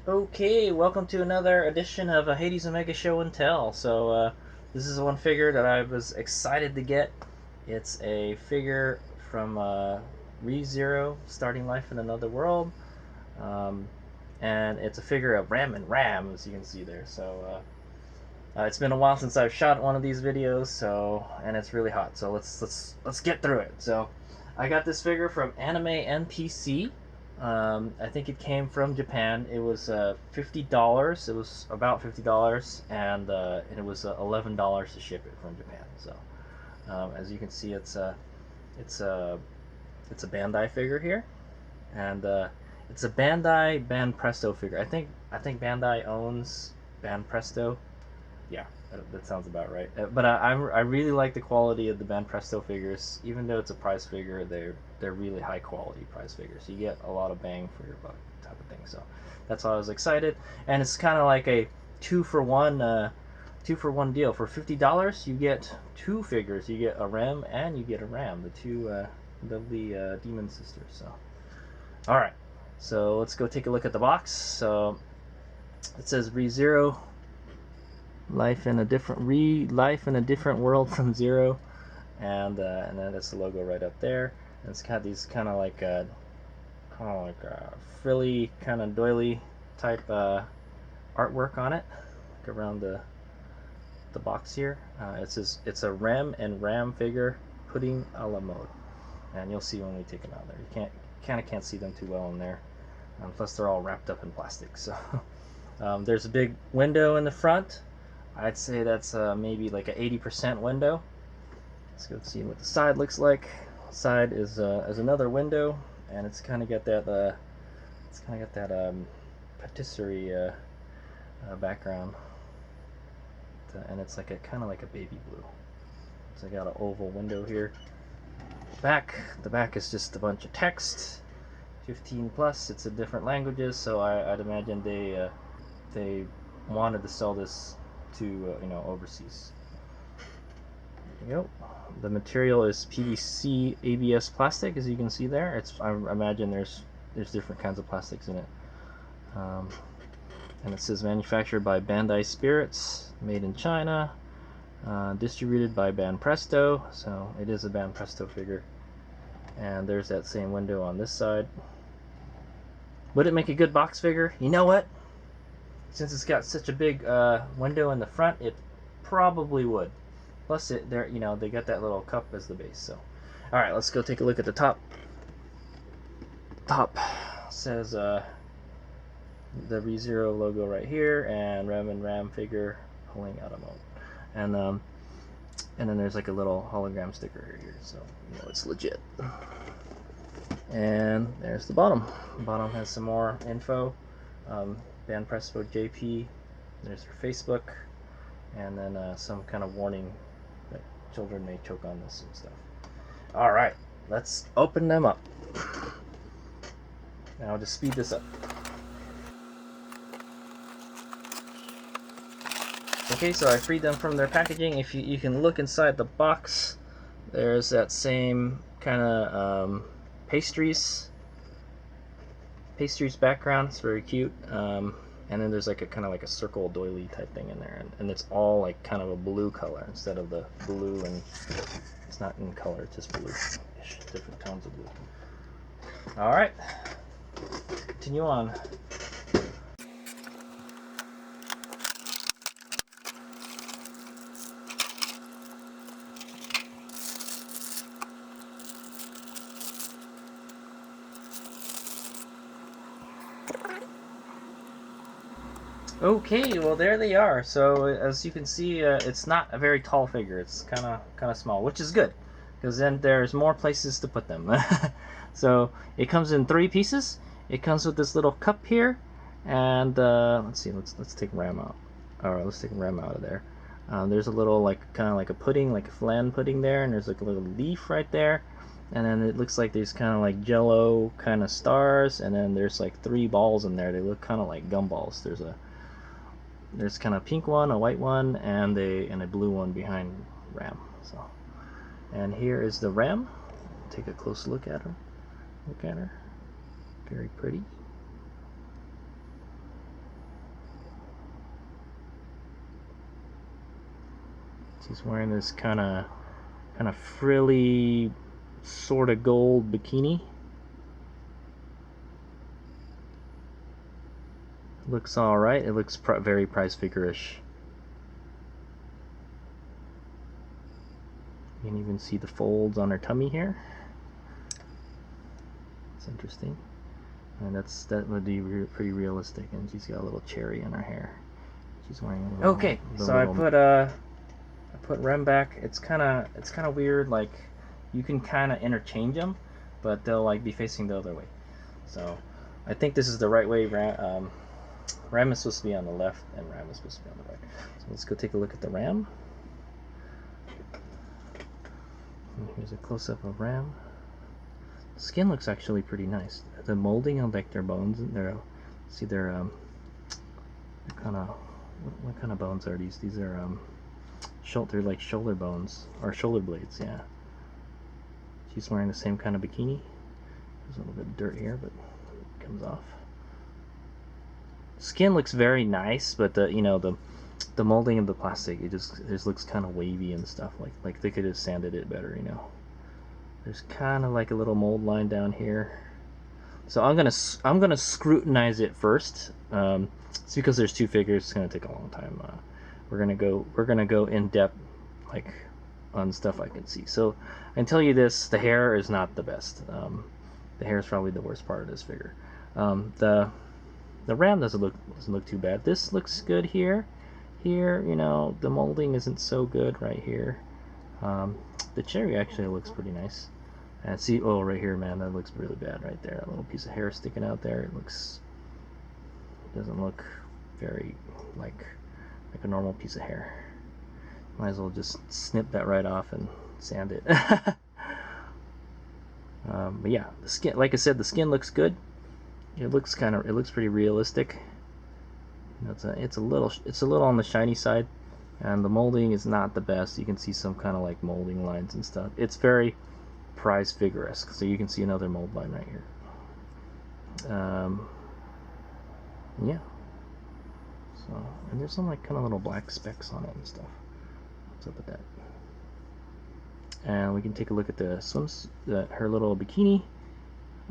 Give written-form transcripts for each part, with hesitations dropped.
Okay, welcome to another edition of Hades Omega Show and Tell. This is one figure that I was excited to get. It's a figure from ReZero, Starting Life in Another World. Um, and it's a figure of Ram and Ram, as you can see there. It's been a while since I've shot one of these videos, and it's really hot. So let's get through it. So, I got this figure from Anime NPC. I think it came from Japan. It was $50. It was about $50, and it was $11 to ship it from Japan. As you can see, it's a it's a Bandai figure here, and it's a Bandai Banpresto figure. I think Bandai owns Banpresto. Yeah, that sounds about right. But I really like the quality of the Banpresto figures. Even though it's a prize figure, they're really high quality prize figures. You get a lot of bang for your buck type of thing. So that's why I was excited. And it's kind of like a two for one deal. For $50, you get two figures. You get a Rem and you get a Ram, the two lovely demon sisters. So all right, so let's go take a look at the box. So it says ReZero. Life in a different world from zero, and then that's the logo right up there. And it's got these kind of like frilly kind of doily type artwork on it, like around the box here. It says it's a Rem and Ram figure pudding a la mode, and you'll see when we take them out there. You can't see them too well in there, plus they're all wrapped up in plastic. So there's a big window in the front. I'd say that's maybe like an 80% window. Let's go see what the side looks like. Side is another window, and it's kind of got that patisserie background, and it's like a kind of like a baby blue. So I got an oval window here. The back is just a bunch of text. 15 plus. It's in different languages, so I'd imagine they wanted to sell this to overseas. There you go. The material is PVC ABS plastic, as you can see there. I imagine there's different kinds of plastics in it. And it says manufactured by Bandai Spirits, made in China, distributed by Banpresto. So it is a Banpresto figure. And there's that same window on this side. Would it make a good box figure? You know what? Since it's got such a big window in the front, it probably would. Plus, they got that little cup as the base. So, all right, let's go take a look at the top. Top says the ReZero logo right here, and Rem and Ram figure pulling out a mode, and then there's like a little hologram sticker here, so it's legit. And there's the bottom. The bottom has some more info. Banpresto JP, there's her Facebook, and then some kind of warning that children may choke on this and stuff. Alright, let's open them up. Now I'll just speed this up. Okay, so I freed them from their packaging. If you can look inside the box, there's that same kind of pastries background. It's very cute. And then there's like a kind of like a circle doily type thing in there, and it's all like kind of a blue color instead of the blue, and it's not in color, it's just blue, different tones of blue. All right, continue on. Okay, well there they are. So as you can see, it's not a very tall figure. It's kind of small, which is good, because then there's more places to put them. So it comes in 3 pieces. It comes with this little cup here, and let's see. Let's take Ram out. All right, let's take Ram out of there. There's a little kind of like a pudding, like a flan pudding there, and there's like a little leaf right there. And then it looks like there's kind of like jello kind of stars, and then there's like 3 balls in there. They look kind of like gumballs. There's kind of a pink one, a white one, and a blue one behind Ram. So, and here is the Ram. Take a close look at her. Very pretty. She's wearing this kind of frilly, sort of gold bikini. Looks all right. It looks very price figure-ish. You can even see the folds on her tummy here. It's interesting, and that would be pretty realistic. And she's got a little cherry in her hair. She's wearing a little, okay. So I put Rem back. It's kind of weird. Like, you can kind of interchange them, but they'll like be facing the other way. So I think this is the right way. Ram is supposed to be on the left, and Ram is supposed to be on the right. So let's go take a look at the Ram. And here's a close-up of Ram. The skin looks actually pretty nice. The molding on like their bones, they're kind of what kind of bones are these? These are they're like shoulder bones or shoulder blades. Yeah. She's wearing the same kind of bikini. There's a little bit of dirt here, but it comes off. Skin looks very nice, but the molding of the plastic, it just looks kind of wavy and stuff. Like they could have sanded it better, you know. There's kind of like a little mold line down here. So I'm gonna scrutinize it first. It's because there's two figures. It's gonna take a long time. We're gonna go in depth, like on stuff I can see. So I can tell you this: the hair is not the best. The hair is probably the worst part of this figure. The Ram doesn't look too bad. This looks good here. Here, you know, the molding isn't so good right here. The cherry actually looks pretty nice. And see, oh, right here, man, that looks really bad right there. A little piece of hair sticking out there. It doesn't look very like a normal piece of hair. Might as well just snip that right off and sand it. But yeah, the skin, like I said, the skin looks good. It looks pretty realistic. You know, it's a little on the shiny side, and the molding is not the best. You can see some kind of like molding lines and stuff. It's very prize figure-esque, so you can see another mold line right here. Yeah. So, and there's some like kind of little black specks on it and stuff. What's up with that? And we can take a look at the her little bikini.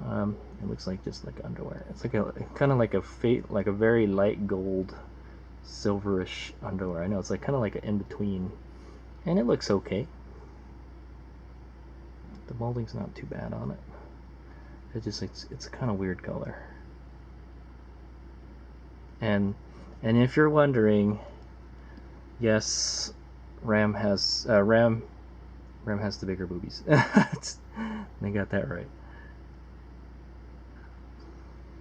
It looks like just like underwear. It's like a kind of like a very light gold, silverish underwear. I know it's like kind of like an in between, and it looks okay. The molding's not too bad on it. It's a kind of weird color. And if you're wondering, yes, Ram has the bigger boobies. They got that right.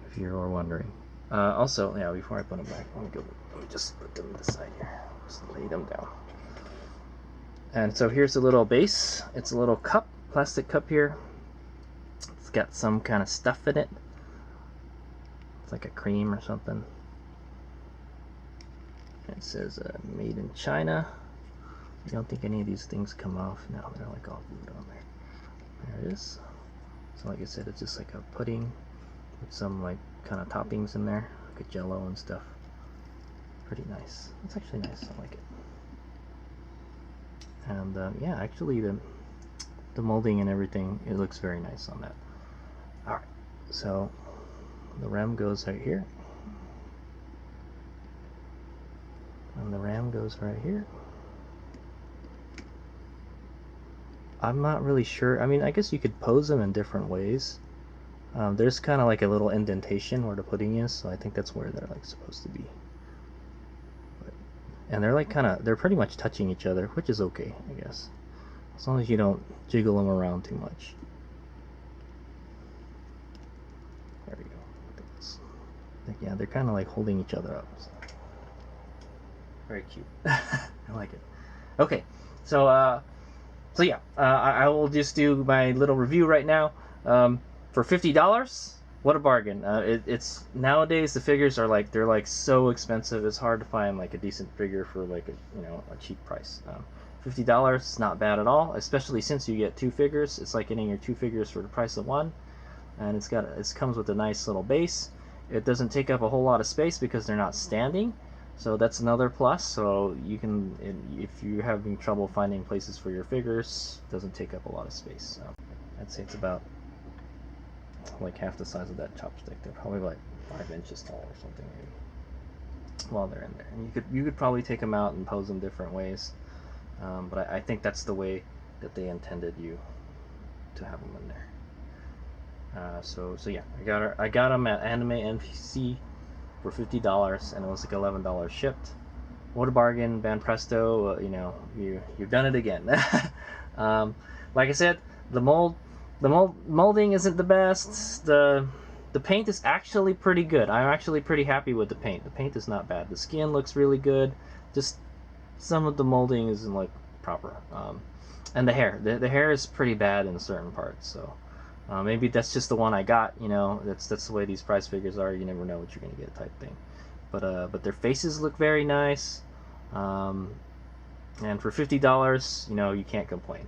If you were wondering. Also, yeah, before I put them back, let me just put them to the side here. Just lay them down. And so here's a little base. It's a little cup, plastic cup here. It's got some kind of stuff in it. It's like a cream or something. It says made in China. I don't think any of these things come off. No, they're like all glued on there. There it is. So like I said, it's just like a pudding with some like kind of toppings in there, like a jello and stuff. Pretty nice. It's actually nice. I like it. And yeah, actually the molding and everything, it looks very nice on that. All right, so the Ram goes right here, and the Ram goes right here. I'm not really sure. I mean, I guess you could pose them in different ways. There's kind of like a little indentation where the pudding is, so I think that's where they're like supposed to be. And they're like they're pretty much touching each other, which is okay, I guess, as long as you don't jiggle them around too much. There we go. Yeah, they're kind of like holding each other up. So. Very cute. I like it. Okay, so yeah, I will just do my little review right now. For $50, what a bargain. It's nowadays the figures are like, they're like so expensive. It's hard to find like a decent figure for like a cheap price. $50 is not bad at all, especially since you get two figures. It's like getting your two figures for the price of one, and it comes with a nice little base. It doesn't take up a whole lot of space because they're not standing. So that's another plus. So you can, if you're having trouble finding places for your figures, it doesn't take up a lot of space. So I'd say it's about like half the size of that chopstick. They're probably like 5 inches tall or something maybe. While they're in there, and you could probably take them out and pose them different ways. But I think that's the way that they intended you to have them in there. So yeah, I got them at Anime NPC for $50, and it was like $11 shipped. What a bargain, Banpresto! You know, you've done it again. Like I said, the molding isn't the best. The paint is actually pretty good. I'm actually pretty happy with the paint. The paint is not bad. The skin looks really good. Just some of the molding isn't like proper. And the hair. The hair is pretty bad in certain parts. So maybe that's just the one I got. You know, that's the way these price figures are. You never know what you're gonna get, type thing. But their faces look very nice. And for $50, you know, you can't complain.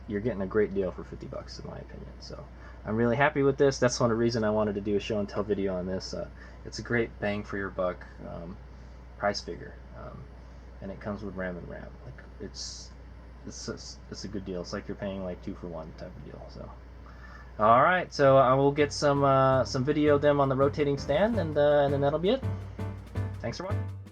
You're getting a great deal for $50 in my opinion. So I'm really happy with this. That's one of the reasons I wanted to do a show and tell video on this. It's a great bang for your buck price figure, and it comes with RAM and RAM. Like it's a good deal. It's like you're paying like 2 for 1 type of deal. So all right, so I will get some video of them on the rotating stand, and then that'll be it. Thanks for watching.